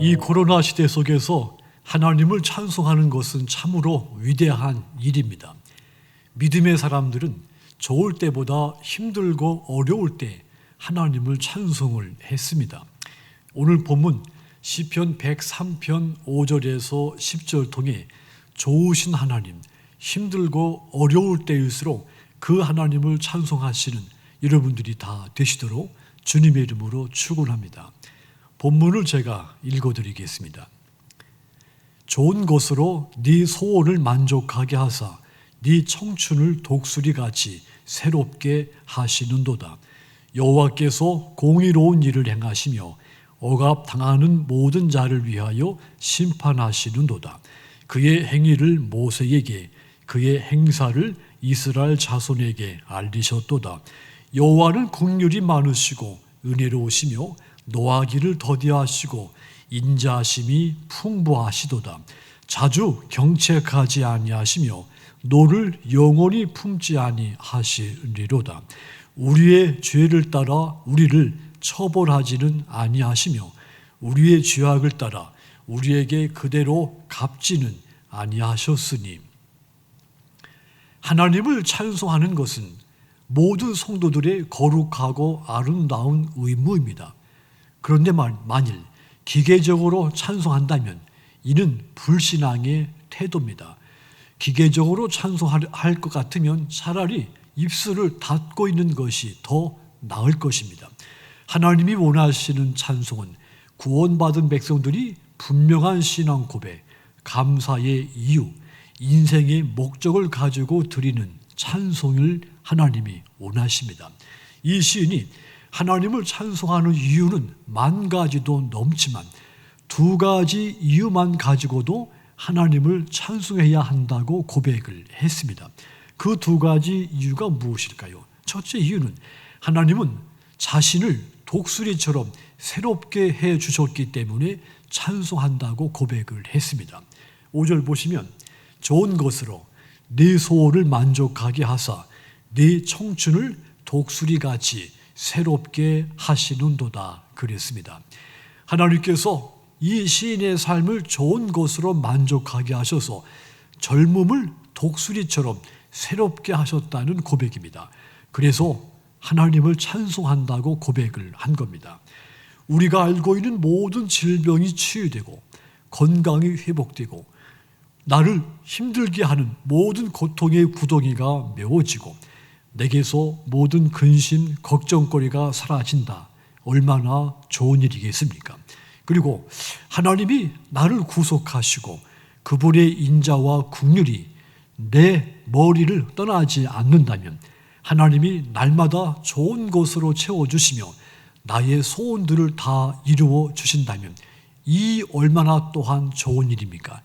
이 코로나 시대 속에서 하나님을 찬송하는 것은 참으로 위대한 일입니다. 믿음의 사람들은 좋을 때보다 힘들고 어려울 때 하나님을 찬송을 했습니다. 오늘 본문 시편 103편 5절에서 10절 통해 좋으신 하나님, 힘들고 어려울 때일수록 그 하나님을 찬송하시는 여러분들이 다 되시도록 주님의 이름으로 축원합니다. 본문을 제가 읽어드리겠습니다. 좋은 것으로 네 소원을 만족하게 하사 네 청춘을 독수리같이 새롭게 하시는도다. 여호와께서 공의로운 일을 행하시며 억압당하는 모든 자를 위하여 심판하시는도다. 그의 행위를 모세에게 그의 행사를 이스라엘 자손에게 알리셨도다. 여호와는 긍휼이 많으시고 은혜로우시며 노하기를 더디하시고 인자하심이 풍부하시도다. 자주 경책하지 아니하시며 노를 영원히 품지 아니하시리로다. 우리의 죄를 따라 우리를 처벌하지는 아니하시며 우리의 죄악을 따라 우리에게 그대로 갚지는 아니하셨으니. 하나님을 찬송하는 것은 모든 성도들의 거룩하고 아름다운 의무입니다. 그런데 만일 기계적으로 찬송한다면 이는 불신앙의 태도입니다. 기계적으로 찬송할 것 같으면 차라리 입술을 닫고 있는 것이 더 나을 것입니다. 하나님이 원하시는 찬송은 구원받은 백성들이 분명한 신앙 고백, 감사의 이유, 인생의 목적을 가지고 드리는 찬송을 하나님이 원하십니다. 이 시인이 하나님을 찬송하는 이유는 만 가지도 넘지만 두 가지 이유만 가지고도 하나님을 찬송해야 한다고 고백을 했습니다. 그 두 가지 이유가 무엇일까요? 첫째 이유는 하나님은 자신을 독수리처럼 새롭게 해 주셨기 때문에 찬송한다고 고백을 했습니다. 5절 보시면 좋은 것으로 네 소원을 만족하게 하사 네 청춘을 독수리같이 새롭게 하시는도다 그랬습니다. 하나님께서 이 시인의 삶을 좋은 것으로 만족하게 하셔서 젊음을 독수리처럼 새롭게 하셨다는 고백입니다. 그래서 하나님을 찬송한다고 고백을 한 겁니다. 우리가 알고 있는 모든 질병이 치유되고 건강이 회복되고 나를 힘들게 하는 모든 고통의 구덩이가 메워지고 내게서 모든 근심, 걱정거리가 사라진다. 얼마나 좋은 일이겠습니까? 그리고 하나님이 나를 구속하시고 그분의 인자와 긍휼이 내 머리를 떠나지 않는다면 하나님이 날마다 좋은 것으로 채워주시며 나의 소원들을 다 이루어 주신다면 이 얼마나 또한 좋은 일입니까?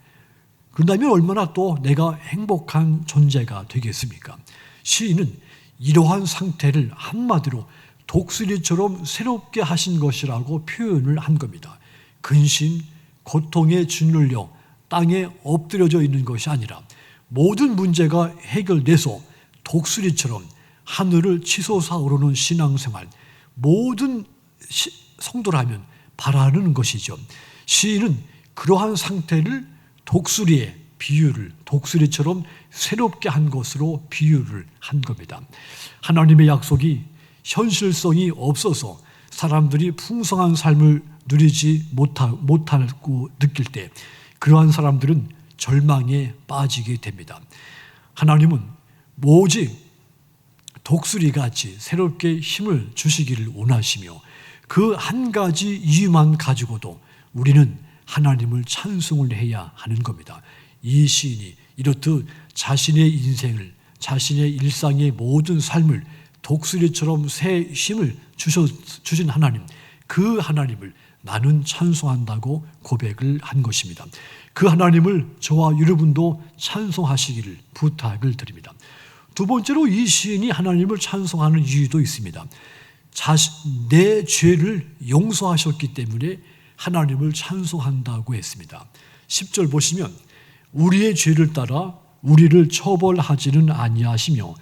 그런다면 얼마나 또 내가 행복한 존재가 되겠습니까? 시인은 이러한 상태를 한마디로 독수리처럼 새롭게 하신 것이라고 표현을 한 겁니다. 근심, 고통에 짓눌려 땅에 엎드려져 있는 것이 아니라 모든 문제가 해결돼서 독수리처럼 하늘을 치솟아 오르는 신앙생활, 모든 성도라면 바라는 것이죠. 시인은 그러한 상태를 독수리의 비유를 독수리처럼 새롭게 한 것으로 비유를 한 겁니다. 하나님의 약속이 현실성이 없어서 사람들이 풍성한 삶을 누리지 못하고 느낄 때 그러한 사람들은 절망에 빠지게 됩니다. 하나님은 오직 독수리같이 새롭게 힘을 주시기를 원하시며 그 한 가지 이유만 가지고도 우리는 하나님을 찬송을 해야 하는 겁니다. 이 시인이 이렇듯 자신의 인생을, 자신의 일상의 모든 삶을 독수리처럼 새 힘을 주신 하나님, 그 하나님을 나는 찬송한다고 고백을 한 것입니다. 그 하나님을 저와 여러분도 찬송하시기를 부탁을 드립니다. 두 번째로 이 시인이 하나님을 찬송하는 이유도 있습니다. 내 죄를 용서하셨기 때문에 하나님을 찬송한다고 했습니다. 10절 보시면 우리의 죄를 따라 우리를 처벌하지는 아니하시며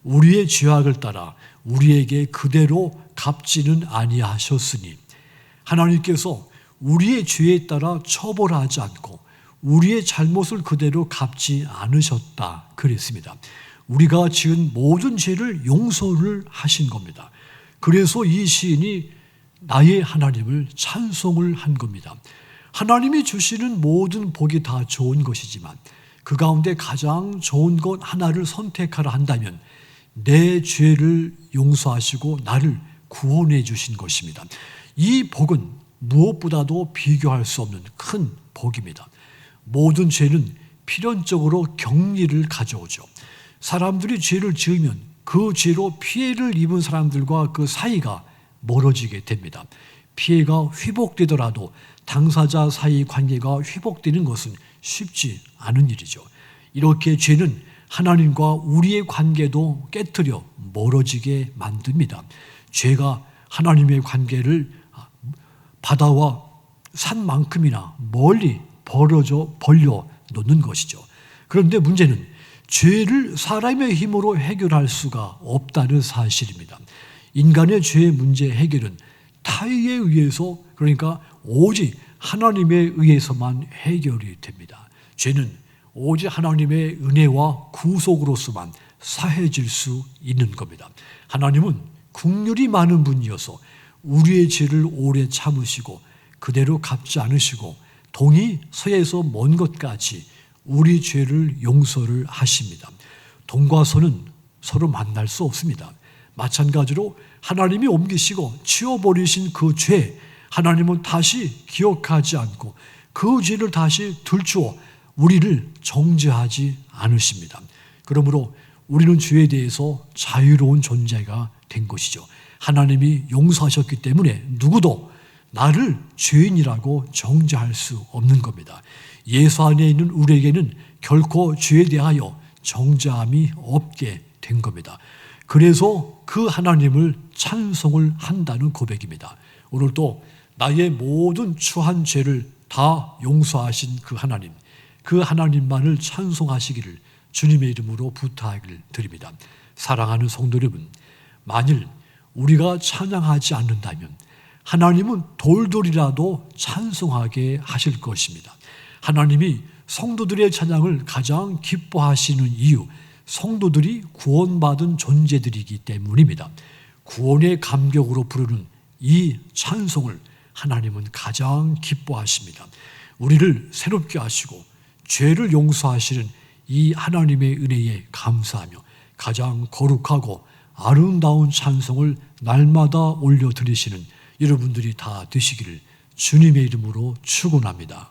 우리의 죄악을 따라 우리에게 그대로 갚지는 아니하셨으니. 하나님께서 우리의 죄에 따라 처벌하지 않고 우리의 잘못을 그대로 갚지 않으셨다 그랬습니다. 우리가 지은 모든 죄를 용서를 하신 겁니다. 그래서 이 시인이 나의 하나님을 찬송을 한 겁니다. 하나님이 주시는 모든 복이 다 좋은 것이지만 그 가운데 가장 좋은 것 하나를 선택하라 한다면 내 죄를 용서하시고 나를 구원해 주신 것입니다. 이 복은 무엇보다도 비교할 수 없는 큰 복입니다. 모든 죄는 필연적으로 격리를 가져오죠. 사람들이 죄를 지으면 그 죄로 피해를 입은 사람들과 그 사이가 멀어지게 됩니다. 피해가 회복되더라도 당사자 사이 관계가 회복되는 것은 쉽지 않은 일이죠. 이렇게 죄는 하나님과 우리의 관계도 깨트려 멀어지게 만듭니다. 죄가 하나님의 관계를 바다와 산만큼이나 멀리 벌려 놓는 것이죠. 그런데 문제는 죄를 사람의 힘으로 해결할 수가 없다는 사실입니다. 인간의 죄의 문제 해결은 타의에 의해서, 그러니까 오직 하나님에 의해서만 해결이 됩니다. 죄는 오직 하나님의 은혜와 구속으로서만 사해질 수 있는 겁니다. 하나님은 긍휼이 많은 분이어서 우리의 죄를 오래 참으시고 그대로 갚지 않으시고 동이 서에서 먼 것까지 우리 죄를 용서를 하십니다. 동과 서는 서로 만날 수 없습니다. 마찬가지로 하나님이 옮기시고 치워버리신 그 죄, 하나님은 다시 기억하지 않고 그 죄를 다시 들추어 우리를 정죄하지 않으십니다. 그러므로 우리는 죄에 대해서 자유로운 존재가 된 것이죠. 하나님이 용서하셨기 때문에 누구도 나를 죄인이라고 정죄할 수 없는 겁니다. 예수 안에 있는 우리에게는 결코 죄에 대하여 정죄함이 없게 된 겁니다. 그래서 그 하나님을 찬송을 한다는 고백입니다. 오늘도 나의 모든 추한 죄를 다 용서하신 그 하나님만을 찬송하시기를 주님의 이름으로 부탁을 드립니다. 사랑하는 성도 여러분, 만일 우리가 찬양하지 않는다면 하나님은 돌돌이라도 찬송하게 하실 것입니다. 하나님이 성도들의 찬양을 가장 기뻐하시는 이유, 성도들이 구원받은 존재들이기 때문입니다. 구원의 감격으로 부르는 이 찬송을 하나님은 가장 기뻐하십니다. 우리를 새롭게 하시고 죄를 용서하시는 이 하나님의 은혜에 감사하며 가장 거룩하고 아름다운 찬송을 날마다 올려드리시는 여러분들이 다 되시기를 주님의 이름으로 축원합니다.